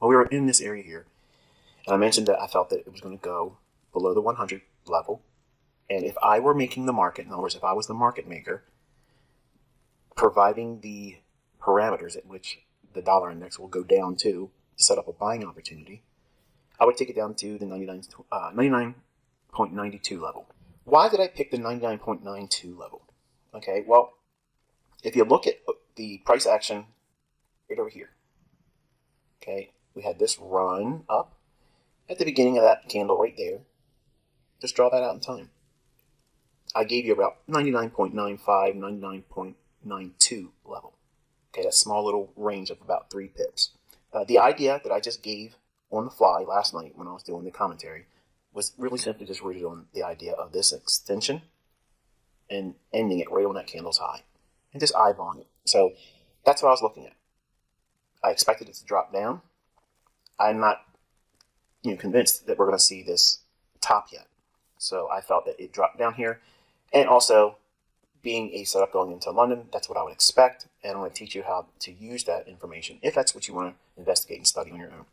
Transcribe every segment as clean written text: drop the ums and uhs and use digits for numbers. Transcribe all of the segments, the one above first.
Well, we were in this area here, and I mentioned that I felt that it was going to go below the 100 level. And if I were making the market, in other words, if I was the market maker, providing the parameters at which the dollar index will go down to set up a buying opportunity, I would take it down to the 99.92 level. Why did I pick the 99.92 level? Okay, well, if you look at the price action right over here, okay, we had this run up at the beginning of that candle right there. Just draw that out in time. I gave you about 99.95, 99.92 level. Okay, that small little range of about 3 pips. The idea that I just gave on the fly last night when I was doing the commentary was really simply just rooted on the idea of this extension and ending it right on that candle's high and just eyeballing it. So that's what I was looking at. I expected it to drop down. I'm not convinced that we're going to see this top yet. So I felt that it dropped down here. And also, being a setup going into London, that's what I would expect. And I'm going to teach you how to use that information if that's what you want to investigate and study on your own.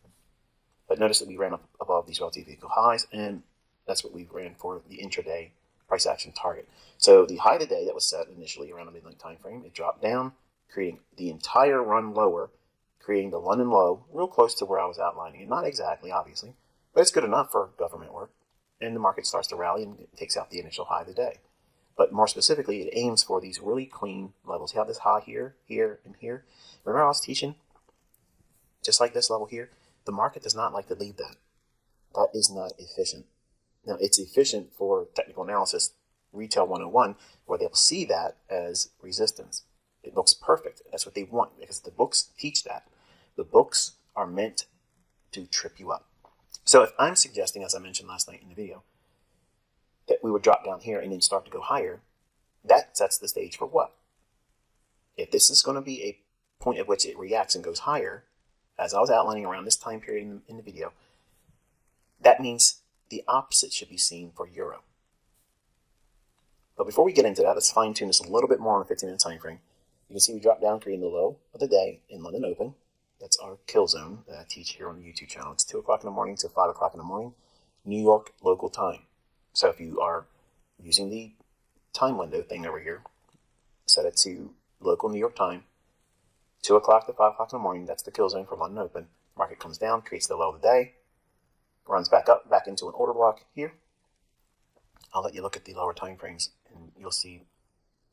But notice that we ran up above these relative equal highs, and that's what we ran for the intraday price action target. So the high of the day that was set initially around the midnight time frame, it dropped down, creating the entire run lower, creating the London low real close to where I was outlining it. Not exactly, obviously, but it's good enough for government work. And the market starts to rally and it takes out the initial high of the day. But more specifically, it aims for these really clean levels. You have this high here, here, and here. Remember I was teaching? Just like this level here, the market does not like to leave that. That is not efficient. Now, it's efficient for technical analysis, Retail 101, where they'll see that as resistance. It looks perfect. That's what they want because the books teach that. The books are meant to trip you up. So if I'm suggesting, as I mentioned last night in the video, that we would drop down here and then start to go higher, that sets the stage for what? If this is going to be a point at which it reacts and goes higher, as I was outlining around this time period in the video, that means the opposite should be seen for Euro. But before we get into that, let's fine tune this a little bit more on the 15-minute time frame. You can see we dropped down, creating the low of the day in London Open. That's our kill zone that I teach here on the YouTube channel. It's 2 o'clock in the morning to 5 o'clock in the morning, New York local time. So if you are using the time window thing over here, set it to local New York time, 2 o'clock to 5 o'clock in the morning, that's the kill zone for London Open. Market comes down, creates the low of the day, runs back up, back into an order block here. I'll let you look at the lower time frames, and you'll see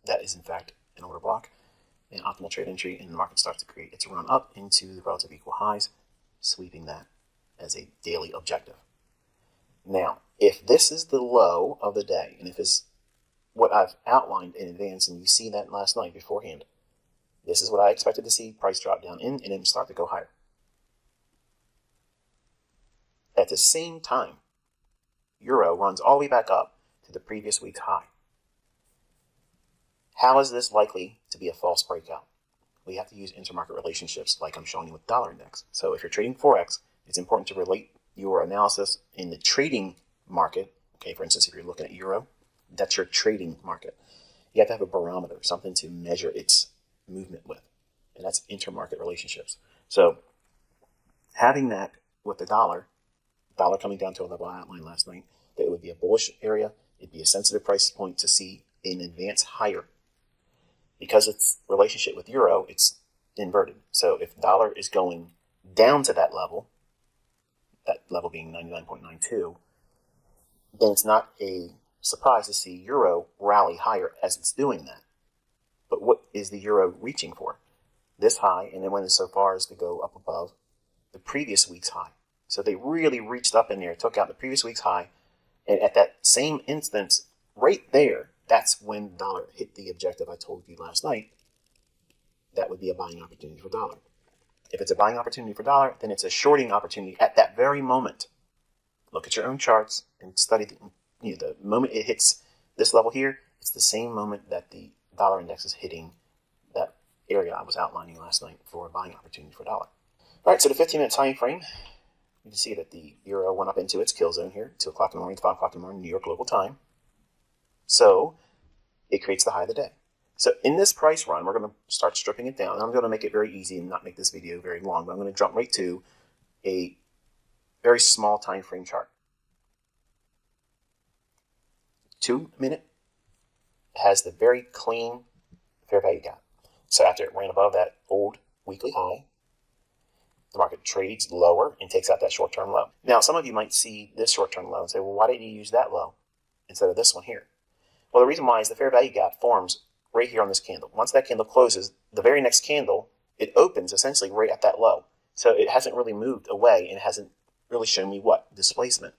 that is in fact an order block, an optimal trade entry, and the market starts to create its run up into the relative equal highs, sweeping that as a daily objective. Now, if this is the low of the day, and if it's what I've outlined in advance, and you see that last night beforehand, this is what I expected to see price drop down in and then start to go higher. At the same time, Euro runs all the way back up to the previous week's high. How is this likely to be a false breakout? We have to use intermarket relationships like I'm showing you with dollar index. So if you're trading Forex, it's important to relate your analysis in the trading market. Okay, for instance, if you're looking at Euro, that's your trading market. You have to have a barometer, something to measure its movement with, and that's intermarket relationships. So having that with the dollar coming down to a level I outlined last night, that it would be a bullish area, it'd be a sensitive price point to see an advance higher. Because its relationship with Euro, it's inverted. So if dollar is going down to that level being 99.92, then it's not a surprise to see Euro rally higher as it's doing that. But what is the Euro reaching for? This high, and then went so far as to go up above the previous week's high. So they really reached up in there, took out the previous week's high, and at that same instance, right there, that's when dollar hit the objective I told you last night. That would be a buying opportunity for dollar. If it's a buying opportunity for dollar, then it's a shorting opportunity at that very moment. Look at your own charts and study the moment it hits this level here, it's the same moment that the dollar index is hitting that area I was outlining last night for a buying opportunity for dollar. All right, so the 15-minute time frame, you can see that the Euro went up into its kill zone here, 2 o'clock in the morning to 5 o'clock in the morning, New York local time. So it creates the high of the day. So in this price run, we're going to start stripping it down. And I'm going to make it very easy and not make this video very long, but I'm going to jump right to a very small time frame chart. 2 minute has the very clean fair value gap. So after it ran above that old weekly high, the market trades lower and takes out that short-term low. Now, some of you might see this short-term low and say, well, why didn't you use that low instead of this one here? Well, the reason why is the fair value gap forms right here on this candle. Once that candle closes, the very next candle, it opens essentially right at that low. So it hasn't really moved away, and it hasn't really shown me what? Displacement.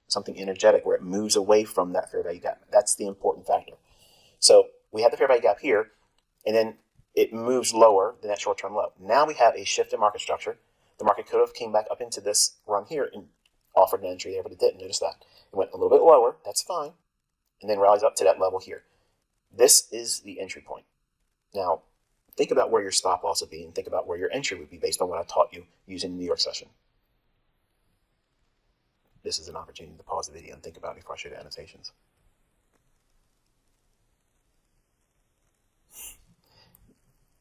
Something energetic where it moves away from that fair value gap. That's the important factor. So we have the fair value gap here, and then it moves lower than that short-term low. Now we have a shift in market structure. The market could have came back up into this run here and offered an entry there, but it didn't. Notice that. It went a little bit lower. That's fine. And then rallies up to that level here. This is the entry point. Now, think about where your stop loss would be and think about where your entry would be based on what I taught you using the New York session. This is an opportunity to pause the video and think about it before I show the annotations.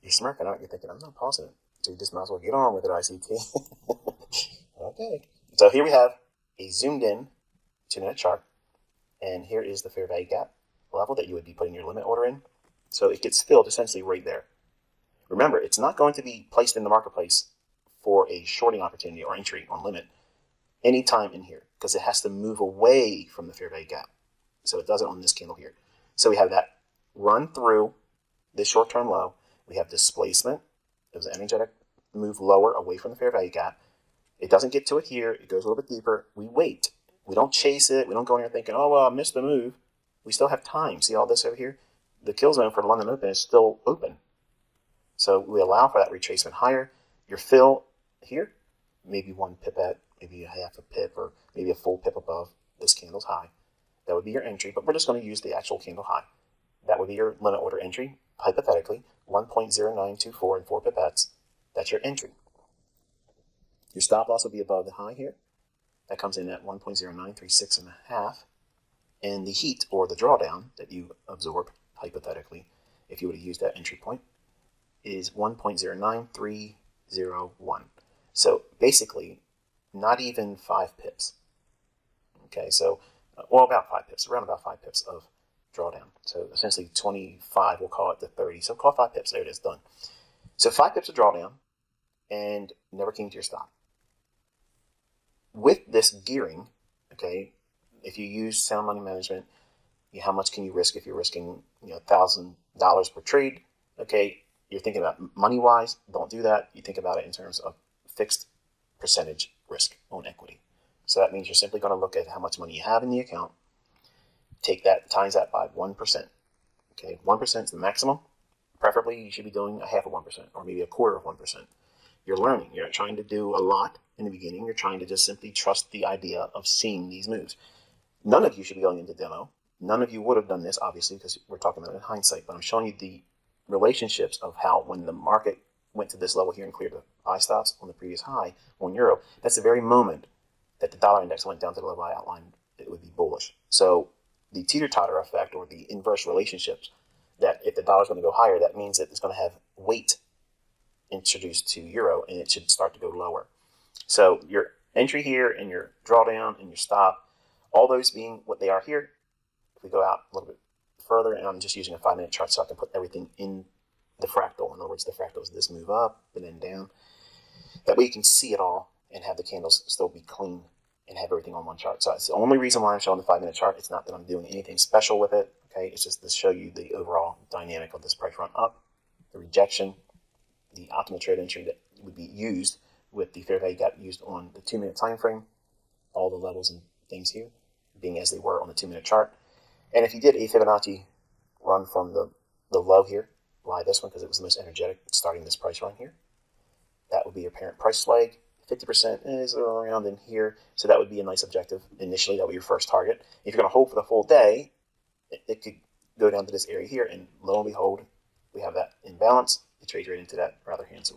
You're smirking, aren't you? Thinking, I'm not pausing it. So you just might as well get on with it, ICT. Okay. So here we have a zoomed in 2 minute chart. And here is the fair value gap level that you would be putting your limit order in. So it gets filled essentially right there. Remember, it's not going to be placed in the marketplace for a shorting opportunity or entry on limit anytime in here, because it has to move away from the fair value gap. So it does it on this candle here. So we have that run through this short-term low. We have displacement. It was an energetic move lower away from the fair value gap. It doesn't get to it here. It goes a little bit deeper. We wait. We don't chase it. We don't go in here thinking, oh, well, I missed the move. We still have time. See all this over here? The kill zone for the London Open is still open. So we allow for that retracement higher. Your fill here, maybe 1 pipette, maybe a half a pip, or maybe a full pip above this candle's high. That would be your entry, but we're just going to use the actual candle high. That would be your limit order entry, hypothetically, 1.0924 and 4 pipettes. That's your entry. Your stop loss will be above the high here. That comes in at 1.0936 and a half. And the heat, or the drawdown, that you absorb, hypothetically, if you would have used that entry point, is 1.09301. So basically, not even 5 pips. Okay, so, well, about 5 pips, around about 5 pips of drawdown. So essentially 25, we'll call it the 30. So call it 5 pips. There it is, done. So 5 pips of drawdown, and never came to your stop. With this gearing, okay, if you use sound money management, how much can you risk if you're risking $1,000 per trade? Okay, you're thinking about money-wise, don't do that. You think about it in terms of fixed percentage risk on equity. So that means you're simply going to look at how much money you have in the account, take that, times that by 1%. Okay, 1% is the maximum. Preferably, you should be doing a half of 1% or maybe a quarter of 1%. You're learning. You're not trying to do a lot in the beginning. You're trying to just simply trust the idea of seeing these moves. None of you should be going into demo. None of you would have done this, obviously, because we're talking about it in hindsight. But I'm showing you the relationships of how when the market went to this level here and cleared the buy stops on the previous high on euro, that's the very moment that the dollar index went down to the level I outlined. It would be bullish. So the teeter-totter effect, or the inverse relationships, that if the dollar is going to go higher, that means that it's going to have weight introduced to euro, and it should start to go lower. So your entry here and your drawdown and your stop, all those being what they are here. If we go out a little bit further, and I'm just using a 5-minute chart so I can put everything in the fractal. In other words, the fractal is this move up and then down. That way you can see it all and have the candles still be clean and have everything on one chart. So it's the only reason why I'm showing the 5-minute chart. It's not that I'm doing anything special with it. Okay, it's just to show you the overall dynamic of this price run up, the rejection, the optimal trade entry that would be used with the fair value gap used on the 2-minute time frame, all the levels and things here being as they were on the 2-minute chart. And if you did a Fibonacci run from the low here, why this one? Because it was the most energetic starting this price run here. That would be your parent price leg. 50% is around in here, so that would be a nice objective initially. That would be your first target. If you're going to hold for the full day, it could go down to this area here, and lo and behold, we have that imbalance. It trades right into that rather handsome.